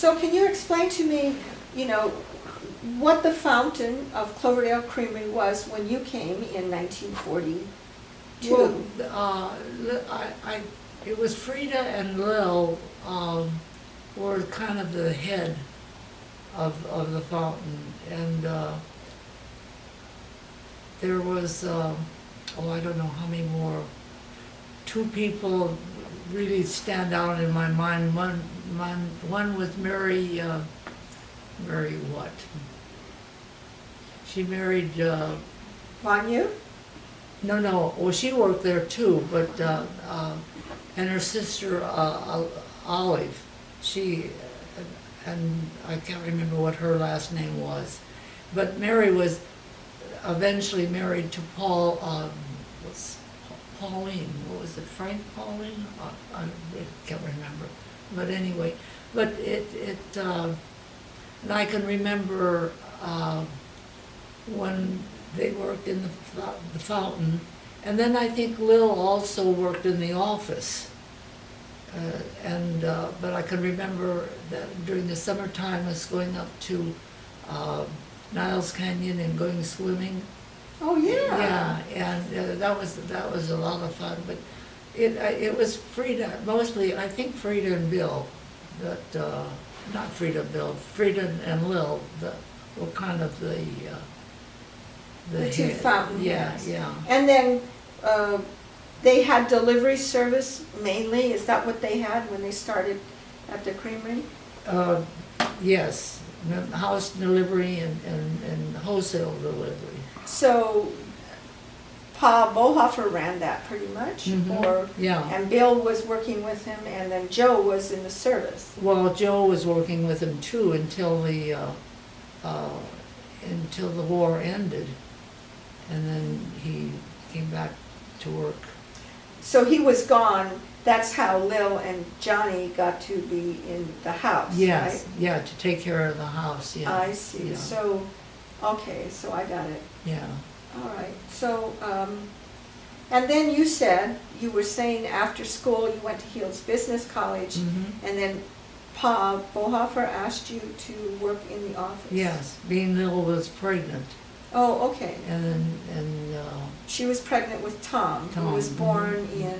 So can you explain to me, you know, what the fountain of Cloverdale Creamery was when you came in 1942? Well, it was Frida and Lil were kind of the head of the fountain, and there was, I don't know how many more. Two people really stand out in my mind. One was Mary. Mary what? She married. Vanya? No. Well, she worked there too, but and her sister Olive. She and I can't remember what her last name was, but Mary was eventually married to Paul. Pauline. What was it? Frank Pauline? I can't remember. But anyway, but and I can remember when they worked in the fountain, and then I think Lil also worked in the office. But I can remember that during the summertime, us going up to Niles Canyon and going swimming. Oh yeah. Yeah, and that was a lot of fun. But it was Frida mostly. I think Frida and Bill, that not Frida, Bill, Frida and Lil, that were kind of the two head. fountain Yeah, heads. yeah. And then they had delivery service mainly. Is that what they had when they started at the creamery? Yes, house delivery and wholesale delivery. So Pa Bauhofer ran that pretty much, Mhm. Yeah. and Bill was working with him, and then Joe was in the service. Well, Joe was working with him too until the war ended, and then he came back to work. So he was gone. That's how Lil and Johnny got to be in the house, Yes, right? yeah, to take care of the house. Yeah. I see. Yeah. So, okay, so I got it. Yeah. All right. So, and then you said, you were saying after school you went to Heald's Business College, Mm-hmm. and then Pa Bauhofer asked you to work in the office. Yes, being Lil was pregnant, Oh, okay. and She was pregnant with Tom, who Tom, was born mhm. in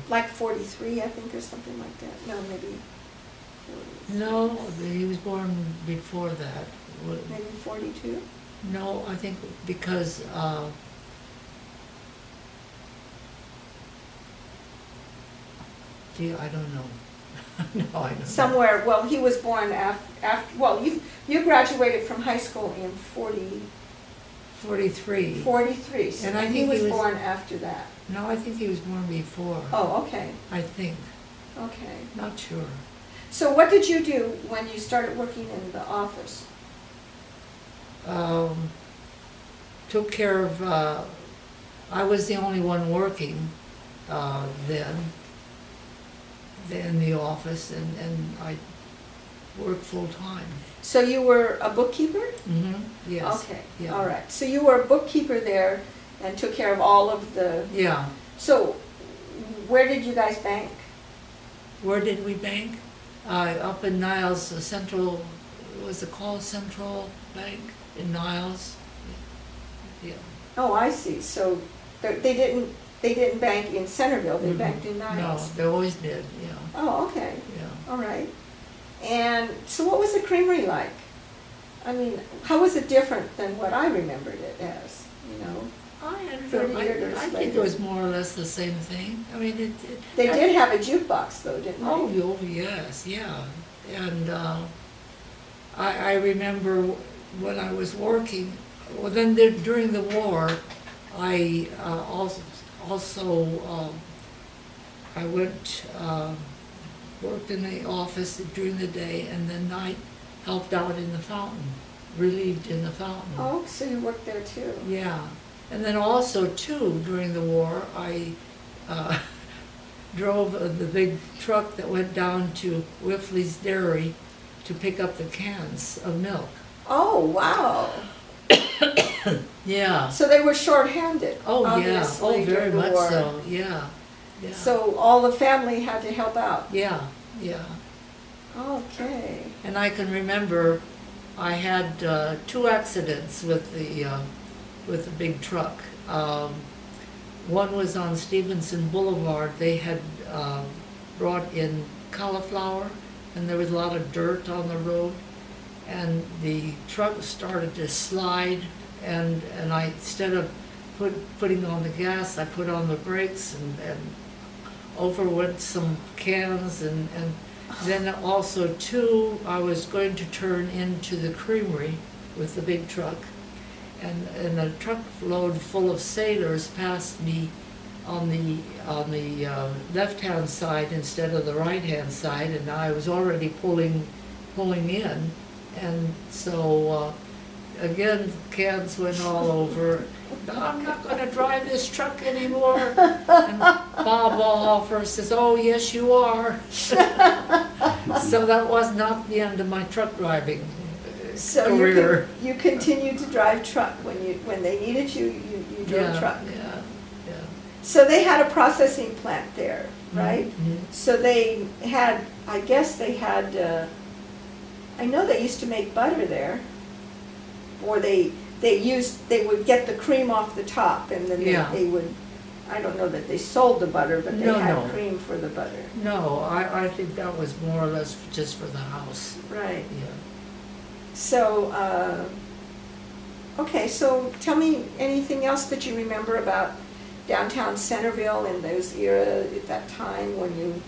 like 43, I think, or something like that. No, maybe 40, no, he was born before that. maybe 42. No, I think because gee, I don't know. No, I don't know. Somewhere. Well, he was born after. Well, you graduated from high school in 43. 43, so And I he think was he was- born after that. No, I think he was born before. Oh, okay, I think. okay. Not sure. So what did you do when you started working in the office? Took care of, I was the only one working then in the office, and I worked full-time. So you were a bookkeeper? Mm-hmm. Yes. Okay, Yeah. all right. So you were a bookkeeper there and took care of all of the... Yeah. So where did you guys bank? Where did we bank? Up in Niles, Central, was it called Central Bank in Niles? Yeah. Oh, I see. So they didn't bank in Centerville, they Mhm. banked in No, Niles. they always did, yeah, Oh, okay. yeah. All right. And so what was the creamery like? I mean, how was it different than what I remembered it as, you know? I 30 years think later. it was more or less the same thing. I mean, They did have a jukebox though, didn't they? Oh, yes, yeah. And I remember when I was working, well, then during the war, I also I went, worked in the office during the day, and then night helped out in the fountain, relieved in the fountain. Oh, so you worked there too? Yeah, and then also too, during the war, I drove the big truck that went down to Whiffley's Dairy to pick up the cans of milk. Oh, wow. Yeah. So they were short-handed, Oh, yeah. obviously, Oh, very during the much war. so, yeah. yeah. So all the family had to help out. Yeah, yeah. Okay. And I can remember I had 2 accidents with the big truck. One was on Stevenson Boulevard. They had brought in cauliflower, and there was a lot of dirt on the road, and the truck started to slide, and I, instead of putting on the gas, I put on the brakes, and over went some cans, and then also too, I was going to turn into the creamery with the big truck, and a truckload full of sailors passed me on the left-hand side instead of the right-hand side, and I was already pulling in, and so again cans went all over. No, I'm not going to drive this truck anymore. And Bob Bauhofer says, "Oh yes, you are." So that was not the end of my truck driving So career. you continued to drive truck when they needed you. You drove truck. Yeah, yeah. So they had a processing plant there, right? Mhm. So they had, I guess they had. I know they used to make butter there, or they would get the cream off the top, and then Yeah. they would. I don't know that they sold the butter, but they No, had no. cream for the butter. No, I think that was more or less just for the house. Right. Yeah. So, okay, so tell me anything else that you remember about downtown Centerville in those era at that time when you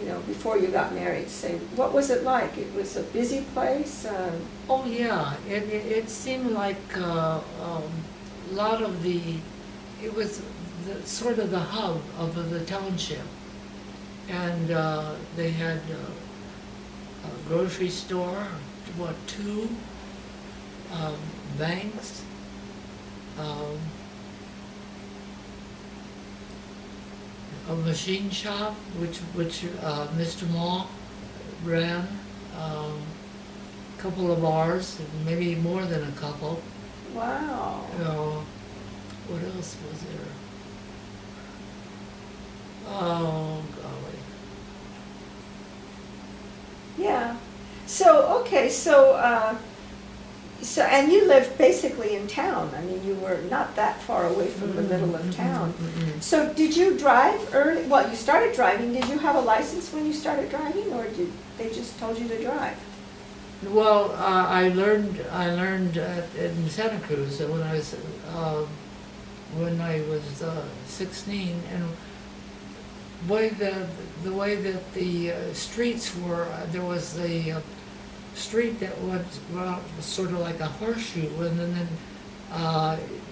know, before you got married. Say, what was it like? It was a busy place? Oh yeah, it seemed like a lot of it was sort of the hub of the township, and they had a grocery store, 2 banks, a machine shop which Mr. Ma ran, couple of bars, maybe more than a couple. Wow. What else was there? Oh, golly. Yeah. So, okay, so and you lived basically in town. I mean, you were not that far away from the middle of town. So did you drive early? Well, you started driving. Did you have a license when you started driving, or did they just told you to drive? Well, I learned in Santa Cruz when I was 16, and the way that the streets were, there was a street that was sort of like a horseshoe, and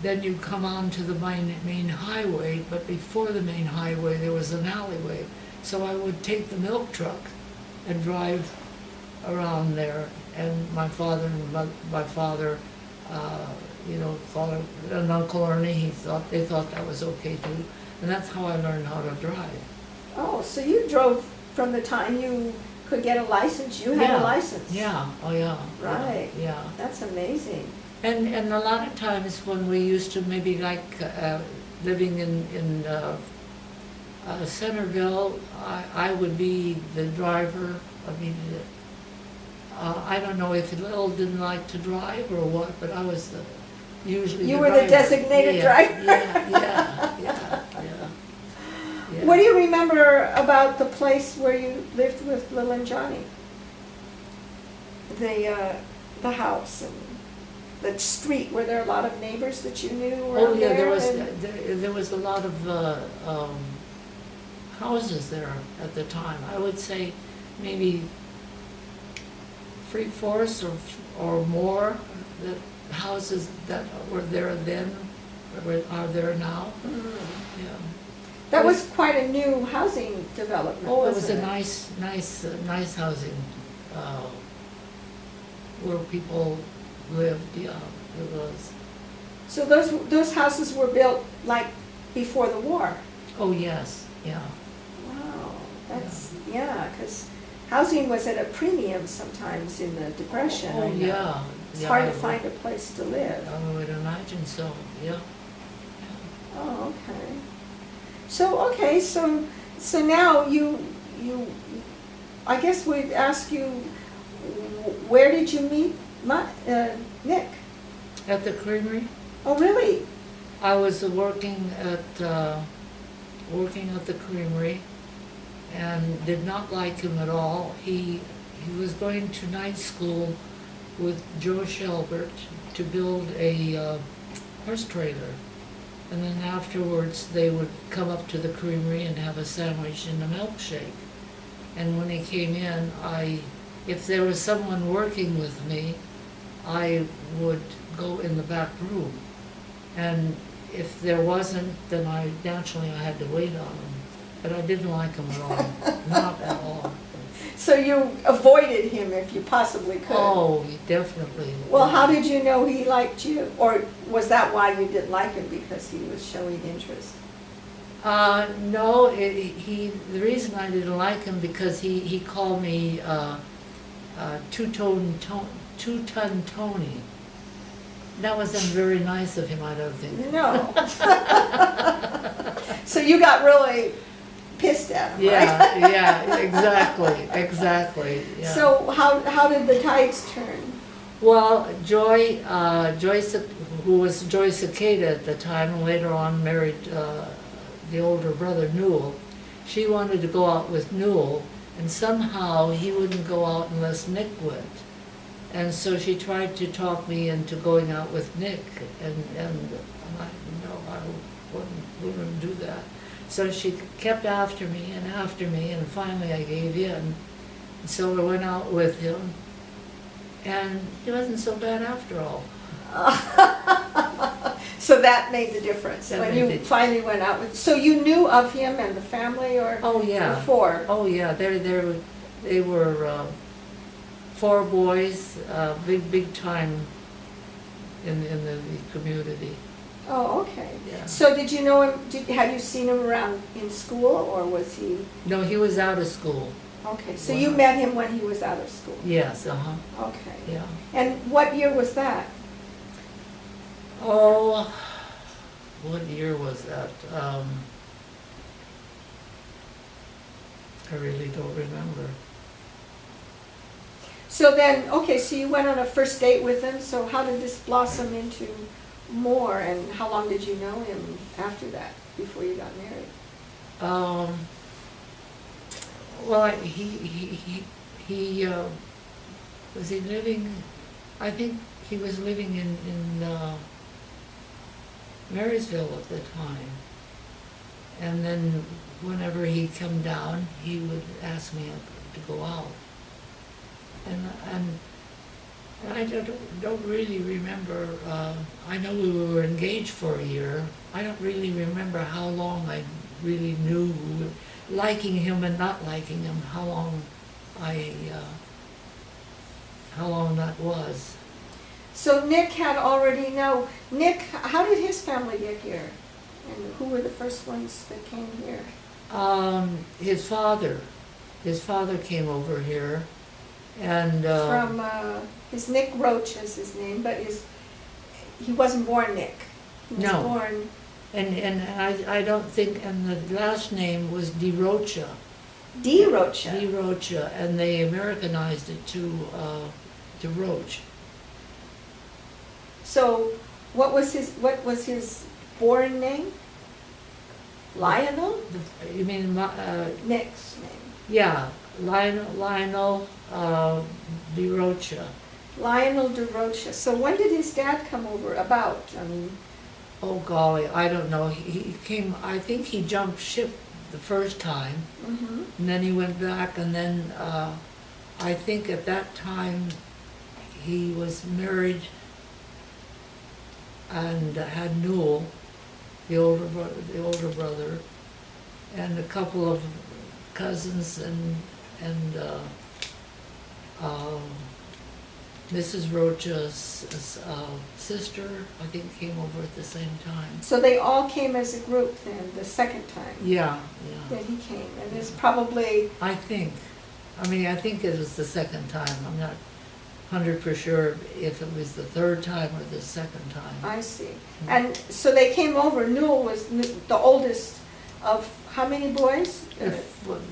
then you come on to the main highway, but before the main highway there was an alleyway. So I would take the milk truck and drive around there, and my father, father and Uncle Ernie, they thought that was okay too, and that's how I learned how to drive. Oh, so you drove from the time you could get a license. You had a license. Yeah. Oh yeah. Right. Yeah. That's amazing. And a lot of times when we used to maybe living in Centerville, I would be the driver. I mean, I don't know if Lil didn't like to drive or what, but I was usually You the were driver. the designated driver. Yeah. What do you remember about the place where you lived with Lil and Johnny? The house and the street. Were there a lot of neighbors that you knew around Oh yeah, there? there was a lot of houses there at the time. I would say maybe 3/4 or more the houses that were there then are there now. Yeah. That was quite a new housing development. Oh, it was wasn't a nice housing where people lived. Yeah, it was. So those houses were built like before the war. Oh yes, yeah. Wow, that's because housing was at a premium sometimes in the Depression. Oh I know. yeah. It's Yeah, hard to find a place to live. I would imagine so. Yeah. Oh, okay. So, okay, so now you, I guess we'd ask you, where did you meet Nick? At the creamery, Oh, really? I was working at the creamery and did not like him at all. He was going to night school with Joe Shelbert to build a horse trailer. And then afterwards, they would come up to the creamery and have a sandwich and a milkshake. And when he came in, if there was someone working with me, I would go in the back room. And if there wasn't, then I had to wait on him. But I didn't like him at all, not at all. So you avoided him if you possibly could? Oh, definitely. Well, how did you know he liked you? Or was that why you didn't like him, because he was showing interest? No, the reason I didn't like him because he called me two-ton Tony. That wasn't very nice of him, I don't think. No. So you got really pissed at him, right? Yeah, exactly. Yeah. So how did the tides turn? Well, Joy, who was Joy Cicada at the time, and later on married the older brother, Newell, she wanted to go out with Newell, and somehow he wouldn't go out unless Nick went. And so she tried to talk me into going out with Nick, and I'm like, no, I wouldn't do that. So she kept after me, and finally I gave in. And so I went out with him, and he wasn't so bad after all. So that made the difference That when made you it. finally went out with. So you knew of him and the family, or Oh yeah. before? Oh yeah. They were 4 boys, big time in the community. Oh, okay. Yeah. So did you know him? Had you seen him around in school, or was he? No, he was out of school. Okay, so Wow. you met him when he was out of school. Yes. Okay. Yeah. And what year was that? Oh, what year was that? I really don't remember. So then, okay, so you went on a first date with him. So how did this blossom into more, and how long did you know him after that, before you got married? Well, he was he living? I think he was living in Marysville at the time. And then whenever he'd come down, he would ask me to go out. And I don't really remember. I know we were engaged for a year. I don't really remember how long I really knew, liking him and not liking him, how long that was. So Nick had already know. Nick, how did his family get here? And who were the first ones that came here? His father came over here, and From his Nick Roche is his name, but he wasn't born Nick. He was No. born. and I don't think, and the last name was DeRoche. Roche. DeRoche, and they Americanized it to Roche. So what was his born name? Lionel? You mean Nick's name. yeah, Lionel DeRoche. Lionel DeRoche. So when did his dad come over? About, I mean. Oh golly, I don't know. He came. I think he jumped ship the first time, Mm-hmm. and then he went back, and then I think at that time he was married and had Newell, the older brother, and a couple of cousins, and Mrs. Rocha's sister, I think, came over at the same time. So they all came as a group then, the second time Yeah. that he came. And there's probably, I think it was the second time. I'm not 100% sure if it was the third time or the second time. I see. And so they came over. Newell was the oldest Of how many boys?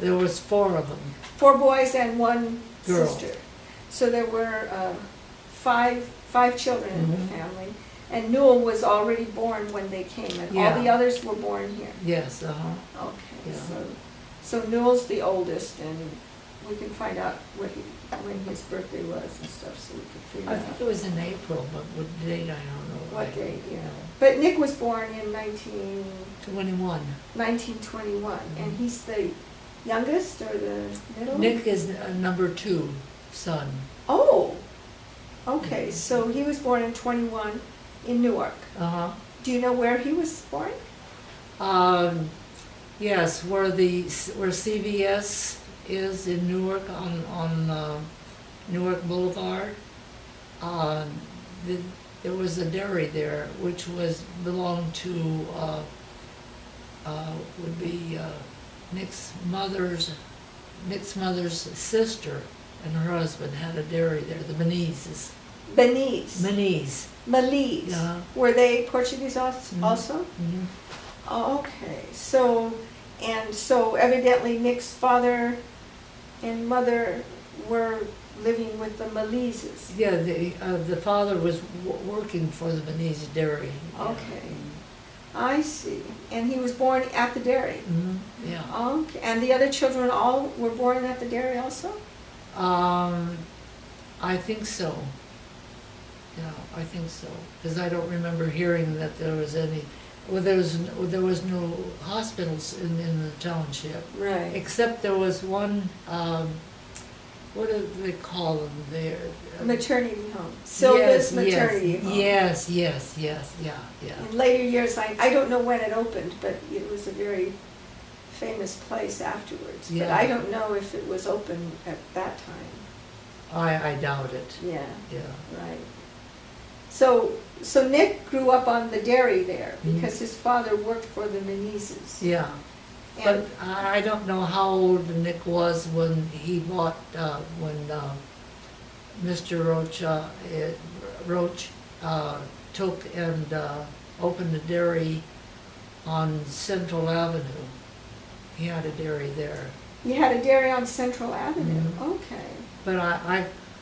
There was 4 of them. 4 boys and 1 Girl. sister. So there were five children in the family. And Newell was already born when they came, and all the Yeah. others were born here. Yes, uh-huh. Okay, Yeah. so Newell's the oldest, and we can find out when his birthday was and stuff, so we can figure I out think it was in April, but what date, I don't know. what date, yeah. But Nick was born in 21. 1921, and he's the youngest or the middle? Nick is number 2 son. Oh, okay, so he was born in 21 in Newark. Uh-huh. Do you know where he was born? Yes, where CVS is in Newark on Newark Boulevard. There was a dairy there which belonged to would be Nick's mother's sister, and her husband had a dairy there, the Benizes. Belize. Beniz. Belize. Yeah. Were they Portuguese also? Mhm. Oh, okay, so evidently Nick's father and mother were living with the Malises. Yeah, the father was working for the Beniz dairy. Okay, I see. And he was born at the dairy? Mhm. Yeah. Okay, and the other children all were born at the dairy also? I think so. Yeah, I think so, because I don't remember hearing that there was any, well, there was no hospitals in the township, Right. except there was one, what do they call them there? Maternity home, Sylva's maternity home. Yes, yeah. In later years, I don't know when it opened, but it was a very famous place afterwards. But Yeah. I don't know if it was open at that time. I doubt it, Yeah, yeah. right. So Nick grew up on the dairy there because his father worked for the Menezes. Yeah, but And I don't know how old Nick was when he bought, when Mr. Roche took and opened a dairy on Central Avenue. He had a dairy there. you had a dairy on Central Avenue. Okay. But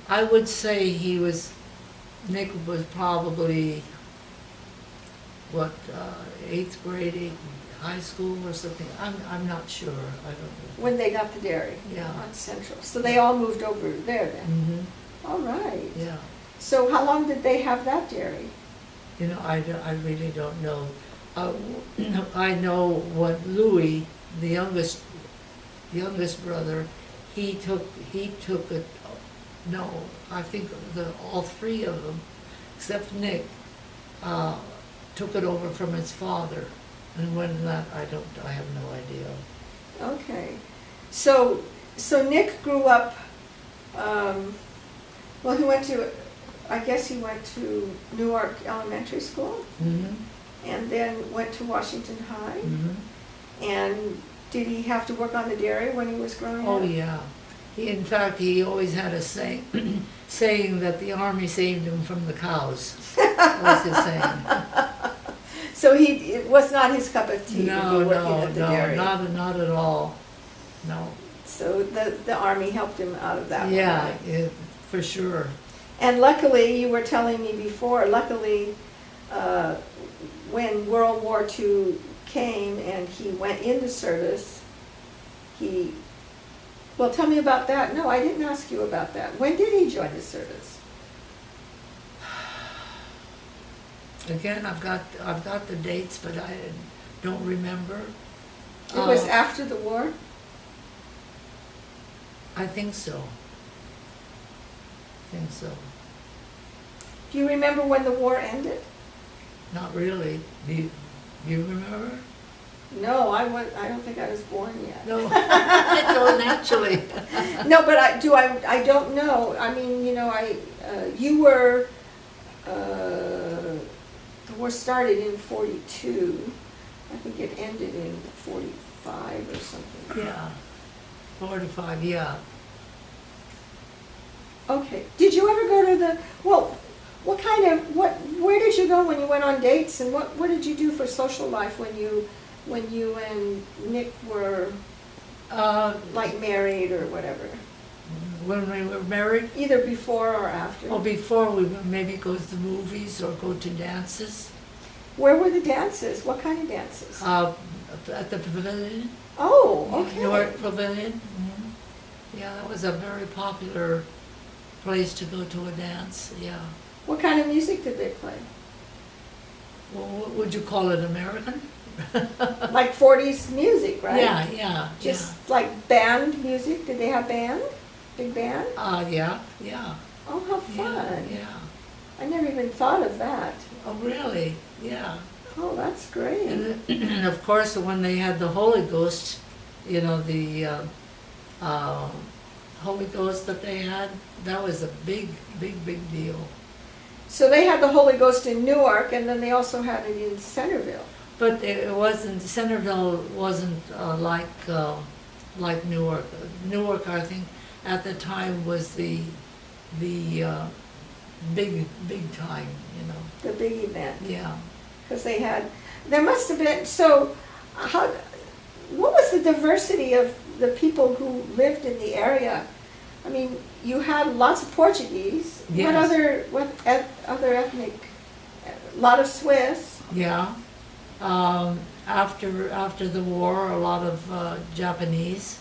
I would say Nick was probably, what, 8th grade, high school or something. I'm not sure, I don't know. When they got the dairy. Yeah. On Central. So they all moved over there then. Mm-hmm. All right. Yeah. So how long did they have that dairy? You know, I really don't know. I know what Louis, the youngest brother, he took it. No, I think all 3 of them, except Nick, took it over from his father. And when that, I have no idea. Okay. So Nick grew up, well, I guess he went to Newark Elementary School Mm-hmm. and then went to Washington High. Mm-hmm. And did he have to work on the dairy when he was growing up? Oh, yeah. In fact, he always had a saying that the army saved him from the cows. Was his saying. So it was not his cup of tea to be working at the dairy? Not at all. No. So the army helped him out of that one, Yeah, right? for sure. And luckily, you were telling me before, when World War II came and he went into service, well, tell me about that. No, I didn't ask you about that. When did he join the service? Again, I've got the dates, but I don't remember. It was after the war? I think so. Do you remember when the war ended? Not really. Do you remember? No, I don't think I was born yet. No. No, naturally. No, but I don't know. I mean, you know, you were, the war started in 42. I think it ended in 45 or something. Yeah. 45, yeah. Okay. Did you ever go to where did you go when you went on dates, and what did you do for social life when you when you and Nick were Uh, like married or whatever? when we were married, Either before or after? or before, we would maybe go to the movies or go to dances. Where were the dances? What kind of dances? At the pavilion. Oh, Yeah, okay. Newark Pavilion. Yeah, that was a very popular place to go to a dance, yeah. What kind of music did they play? Well, what would you call it, American? Like 40s music, right? Yeah, yeah, Just like band music? Did they have band? Big band? yeah, yeah. Oh, how fun. Yeah, yeah. I never even thought of that. Oh, really? Yeah. Oh, that's great. And of course, when they had the Holy Ghost, you know, the Holy Ghost that they had, that was a big, big, big deal. So they had the Holy Ghost in Newark, and then they also had it in Centerville. But it wasn't, Centerville wasn't like Newark. Newark, I think, at the time was the big time, you know. The big event. Yeah. Because they had, there must have been, so what was the diversity of the people who lived in the area? I mean, you had lots of Portuguese. Yes. What other ethnic? A lot of Swiss. Yeah. After the war, a lot of Japanese,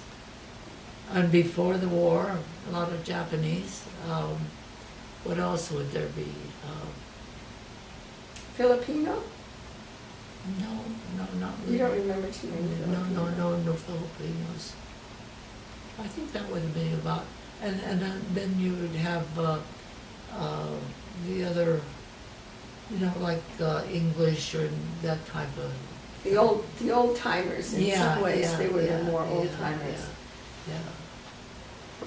and before the war, a lot of Japanese. What else would there be? Filipino? No, not really. You don't remember too many Filipinos. No Filipinos. I think that would be about, and then you would have the other, you know, like English or that type of. The old timers in some ways. They were the more old timers. Yeah.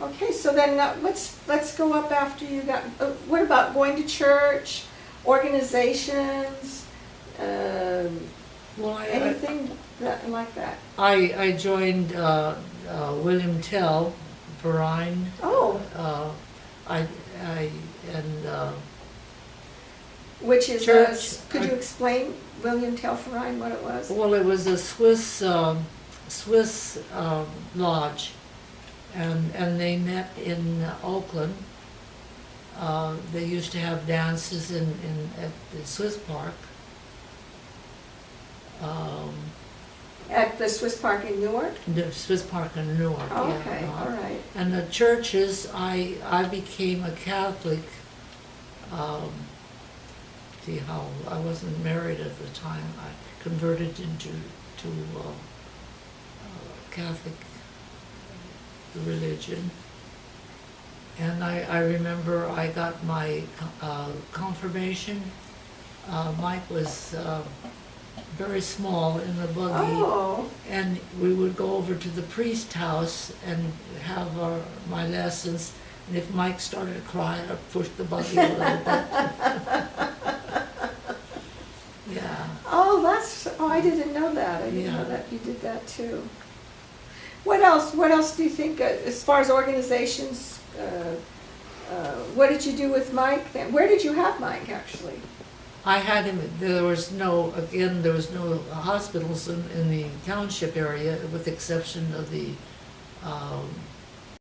Okay, so then let's go up after you got. What about going to church, organizations, Well, anything like that? I joined William Tell, Verine. Oh, which is Church. could you explain William Telferine what it was? Well, it was a Swiss lodge, and they met in Oakland. They used to have dances at the Swiss Park. At the Swiss Park in Newark? The Swiss Park in Newark. Oh, yeah, okay, all right. And the churches, I became a Catholic. See how I wasn't married at the time. I converted into Catholic religion. And I remember I got my confirmation. Mike was very small in the buggy. Oh, And we would go over to the priest's house and have my lessons. And if Mike started crying, I'd push the buggy a little bit. Yeah. oh, I didn't know that. I didn't know that you did that too. What else do you think, as far as organizations, what did you do with Mike then? Where did you have Mike, actually? I had him, there was no hospitals in the township area, with the exception of the